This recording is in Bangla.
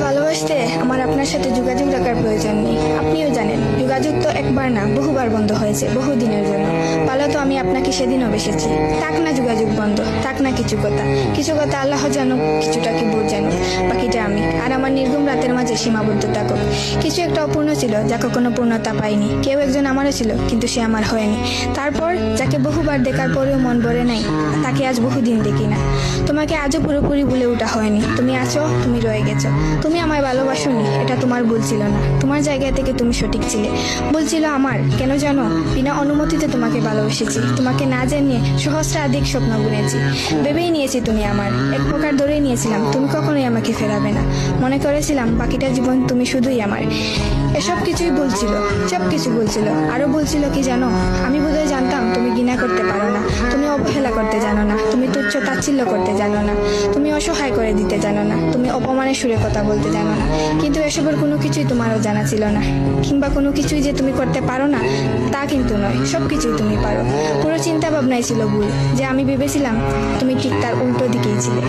ভালোবাসতে আমার আপনার সাথে যোগাযোগ রাখার প্রয়োজন নেই। আপনিও জানেন যোগাযোগ তো একবার না বহুবার বন্ধ হয়েছে, বহুদিনের জন্য। ভালো তো আমি আপনাকে সেদিনও বেসেছি। থাক না যোগাযোগ বন্ধ, থাক না কিছু কথা আল্লাহ জানুক, কিছুটা কি বোধ জানুক, বাকিটা আমি আর আমার নির্ঘুম রাতের মাঝে সীমাবদ্ধ থাকুক। কিছু একটা অপূর্ণ ছিল যা কখনো পূর্ণতা পায়নি। কেউ একজন আমারও ছিল, কিন্তু সে আমার হয়নি। তারপর যাকে বহুবার দেখার পরেও মন ভরে নাই, তাকে আজ বহুদিন দেখি না। তোমাকে আজও পুরোপুরি ভুলে ওঠা হয়নি। তুমি আছো, তুমি রয়ে গেছো। তুমি আমায় ভালোবাসোনি, এটা তোমার ভুল ছিল না। তোমার জায়গা থেকে তুমি সঠিক ছিলে। ভুল ছিল আমার। কেন জানো? বিনা অনুমতিতে তোমাকে ভালোবেসেছি। তোমাকে না জানিয়ে সহস্রাধিক স্বপ্ন বুনেছি। ভেবেই নিয়েছি তুমি আমার, এক প্রকার ধরেই নিয়েছিলাম তুমি কখনোই আমাকে ফেরাবে না। মনে করেছিলাম বাকিটা জীবন তুমি শুধুই আমার। এসব কিছুই বলছিল, সব কিছু বলছিল। আরো বলছিল কি জানো? আমি বোধহয় জানতাম তুমি ঘৃণা করতে পারো না, তুমি অবহেলা করতে জানো না, তুমি তুচ্ছ তাচ্ছিল্য করতে জানো না, তুমি অসহায় করে দিতে জানো না, তুমি অপমানের সুরে কথা বলতে জানো না। কিন্তু এসবের কোনো কিছুই তোমারও জানা ছিল না, কিংবা কোনো কিছুই যে তুমি করতে পারো না তা কিন্তু নয়। সব কিছুই তুমি পারো। পুরো চিন্তা ভাবনাই ছিল ভুল। যে আমি ভেবেছিলাম তুমি ঠিক তার উল্টো দিকেই ছিলে।